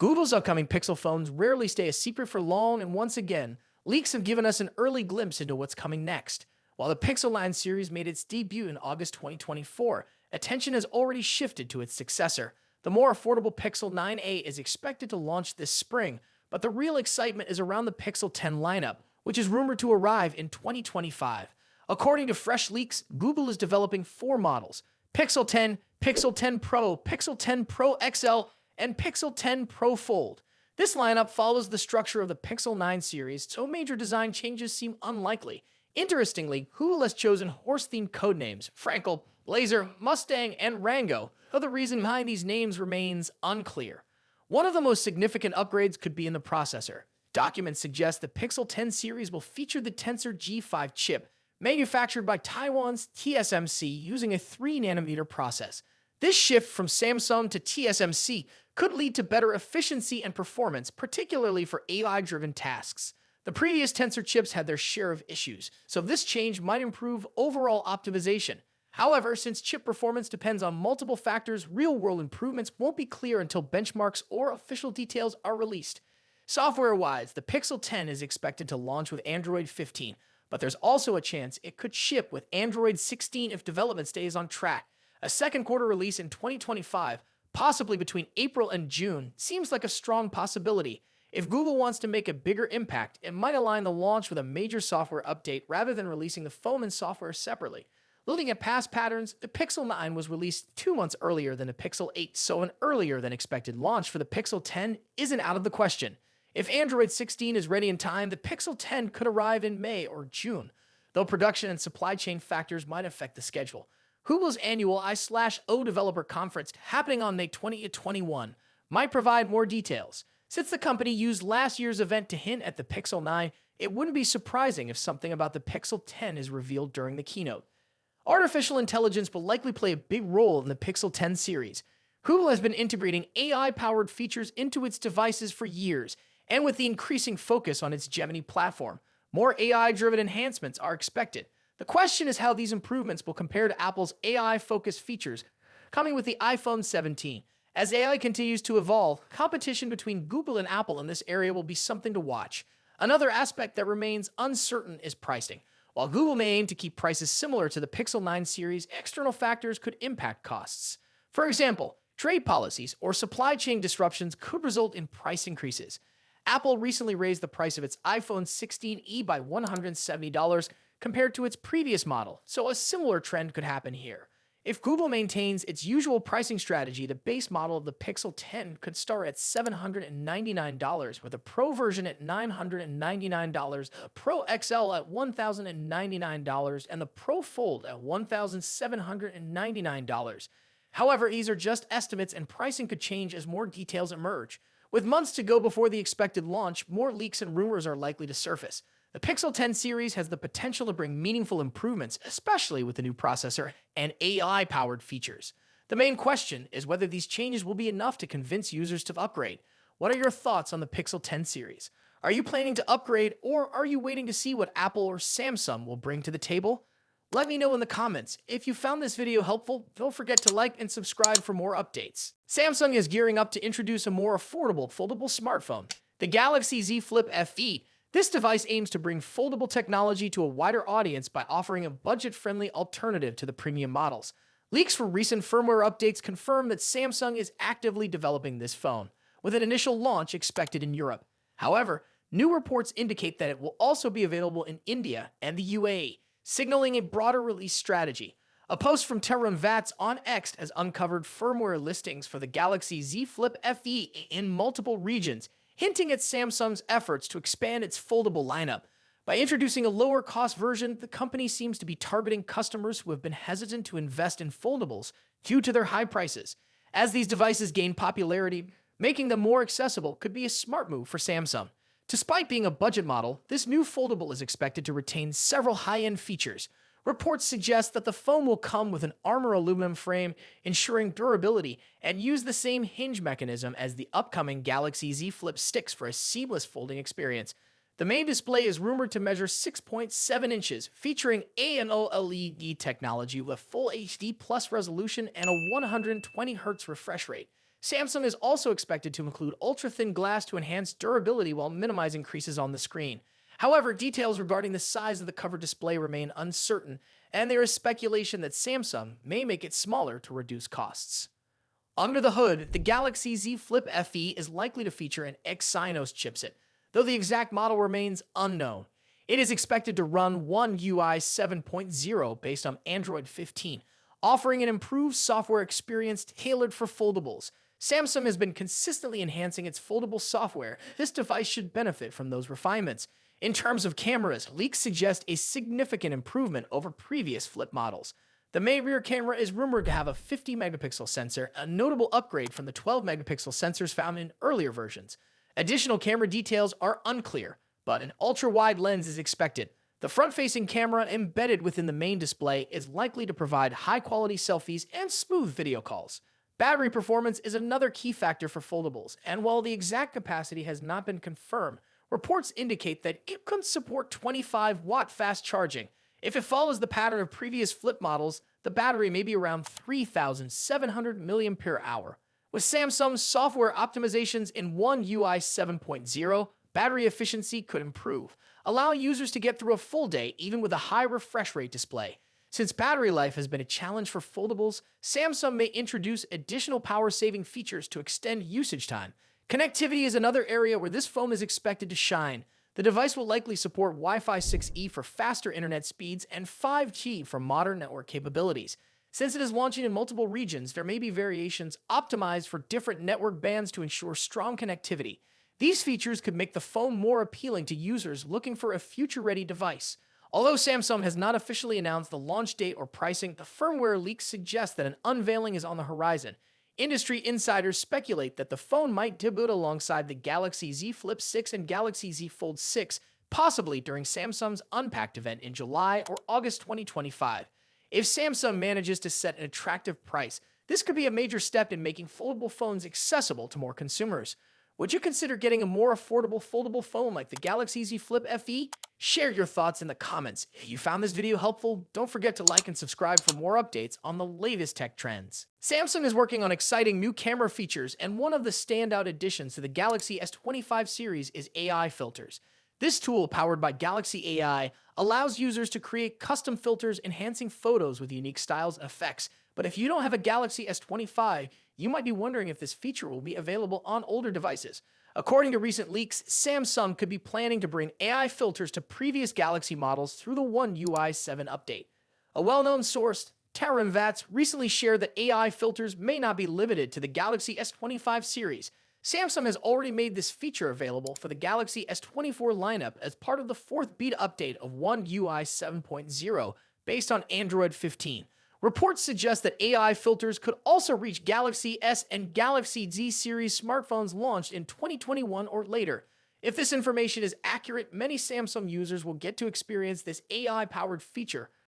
Google's upcoming Pixel phones rarely stay a secret for long, and once again, leaks have given us an early glimpse into what's coming next. While the Pixel line series made its debut in August 2024, attention has already shifted to its successor. The more affordable Pixel 9a is expected to launch this spring, but the real excitement is around the Pixel 10 lineup, which is rumored to arrive in 2025. According to fresh leaks, Google is developing four models: Pixel 10, Pixel 10 Pro, Pixel 10 Pro XL, and Pixel 10 Pro Fold. This lineup follows the structure of the Pixel 9 series, so major design changes seem unlikely. Interestingly, Google has chosen horse-themed codenames: Frankel, Blazer, Mustang, and Rango, though the reason behind these names remains unclear. One of the most significant upgrades could be in the processor. Documents suggest the Pixel 10 series will feature the Tensor G5 chip, manufactured by Taiwan's TSMC using a 3nm process. This shift from Samsung to TSMC could lead to better efficiency and performance, particularly for AI-driven tasks. The previous Tensor chips had their share of issues, so this change might improve overall optimization. However, since chip performance depends on multiple factors, real-world improvements won't be clear until benchmarks or official details are released. Software-wise, the Pixel 10 is expected to launch with Android 15, but there's also a chance it could ship with Android 16 if development stays on track. A second quarter release in 2025, possibly between April and June, seems like a strong possibility. If Google wants to make a bigger impact, it might align the launch with a major software update rather than releasing the phone and software separately. Looking at past patterns, the Pixel 9 was released 2 months earlier than the Pixel 8, so an earlier than expected launch for the Pixel 10 isn't out of the question. If Android 16 is ready in time, the Pixel 10 could arrive in May or June, though production and supply chain factors might affect the schedule. Google's annual I/O Developer Conference, happening on May 20 to 21, might provide more details. Since the company used last year's event to hint at the Pixel 9, it wouldn't be surprising if something about the Pixel 10 is revealed during the keynote. Artificial intelligence will likely play a big role in the Pixel 10 series. Google has been integrating AI-powered features into its devices for years, and with the increasing focus on its Gemini platform, more AI-driven enhancements are expected. The question is how these improvements will compare to Apple's AI-focused features coming with the iPhone 17. As AI continues to evolve, competition between Google and Apple in this area will be something to watch. Another aspect that remains uncertain is pricing. While Google may aim to keep prices similar to the Pixel 9 series, external factors could impact costs. For example, trade policies or supply chain disruptions could result in price increases. Apple recently raised the price of its iPhone 16e by $170 compared to its previous model, so a similar trend could happen here. If Google maintains its usual pricing strategy, the base model of the Pixel 10 could start at $799, with a Pro version at $999, a Pro XL at $1,099, and the Pro Fold at $1,799. However, these are just estimates, and pricing could change as more details emerge. With months to go before the expected launch, more leaks and rumors are likely to surface. The Pixel 10 series has the potential to bring meaningful improvements, especially with the new processor and AI-powered features. The main question is whether these changes will be enough to convince users to upgrade. What are your thoughts on the Pixel 10 series? Are you planning to upgrade, or are you waiting to see what Apple or Samsung will bring to the table? Let me know in the comments. If you found this video helpful, don't forget to like and subscribe for more updates. Samsung is gearing up to introduce a more affordable foldable smartphone, the Galaxy Z Flip FE. This device aims to bring foldable technology to a wider audience by offering a budget-friendly alternative to the premium models. Leaks from recent firmware updates confirm that Samsung is actively developing this phone, with an initial launch expected in Europe. However, new reports indicate that it will also be available in India and the UAE, signaling a broader release strategy. A post from Tarun Vats on X has uncovered firmware listings for the Galaxy Z Flip FE in multiple regions, hinting at Samsung's efforts to expand its foldable lineup. By introducing a lower-cost version, the company seems to be targeting customers who have been hesitant to invest in foldables due to their high prices. As these devices gain popularity, making them more accessible could be a smart move for Samsung. Despite being a budget model, this new foldable is expected to retain several high-end features. Reports suggest that the phone will come with an armor aluminum frame, ensuring durability, and use the same hinge mechanism as the upcoming Galaxy Z Flip sticks for a seamless folding experience. The main display is rumored to measure 6.7 inches, featuring AMOLED technology with full HD plus resolution and a 120Hz refresh rate. Samsung is also expected to include ultra-thin glass to enhance durability while minimizing creases on the screen. However, details regarding the size of the cover display remain uncertain, and there is speculation that Samsung may make it smaller to reduce costs. Under the hood, the Galaxy Z Flip FE is likely to feature an Exynos chipset, though the exact model remains unknown. It is expected to run One UI 7.0 based on Android 15, offering an improved software experience tailored for foldables. Samsung has been consistently enhancing its foldable software. This device should benefit from those refinements. In terms of cameras, leaks suggest a significant improvement over previous Flip models. The main rear camera is rumored to have a 50-megapixel sensor, a notable upgrade from the 12-megapixel sensors found in earlier versions. Additional camera details are unclear, but an ultra-wide lens is expected. The front-facing camera embedded within the main display is likely to provide high-quality selfies and smooth video calls. Battery performance is another key factor for foldables, and while the exact capacity has not been confirmed, reports indicate that it could support 25-watt fast charging. If it follows the pattern of previous Flip models, the battery may be around 3,700 mAh. With Samsung's software optimizations in One UI 7.0, battery efficiency could improve, allowing users to get through a full day even with a high refresh rate display. Since battery life has been a challenge for foldables, Samsung may introduce additional power-saving features to extend usage time. Connectivity is another area where this phone is expected to shine. The device will likely support Wi-Fi 6E for faster internet speeds and 5G for modern network capabilities. Since it is launching in multiple regions, there may be variations optimized for different network bands to ensure strong connectivity. These features could make the phone more appealing to users looking for a future-ready device. Although Samsung has not officially announced the launch date or pricing, the firmware leaks suggest that an unveiling is on the horizon. Industry insiders speculate that the phone might debut alongside the Galaxy Z Flip 6 and Galaxy Z Fold 6, possibly during Samsung's Unpacked event in July or August 2025. If Samsung manages to set an attractive price, this could be a major step in making foldable phones accessible to more consumers. Would you consider getting a more affordable foldable phone like the Galaxy Z Flip FE? Share your thoughts in the comments. If you found this video helpful, don't forget to like and subscribe for more updates on the latest tech trends. Samsung is working on exciting new camera features, and one of the standout additions to the Galaxy S25 series is AI filters. This tool, powered by Galaxy AI, allows users to create custom filters enhancing photos with unique styles and effects. But if you don't have a Galaxy S25, you might be wondering if this feature will be available on older devices. According to recent leaks, Samsung could be planning to bring AI filters to previous Galaxy models through the One UI 7 update. A well-known source, Taran Vats, recently shared that AI filters may not be limited to the Galaxy S25 series. Samsung has already made this feature available for the Galaxy S24 lineup as part of the fourth beta update of One UI 7.0 based on Android 15. Reports suggest that AI filters could also reach Galaxy S and Galaxy Z series smartphones launched in 2021 or later. If this information is accurate, many Samsung users will get to experience this AI-powered feature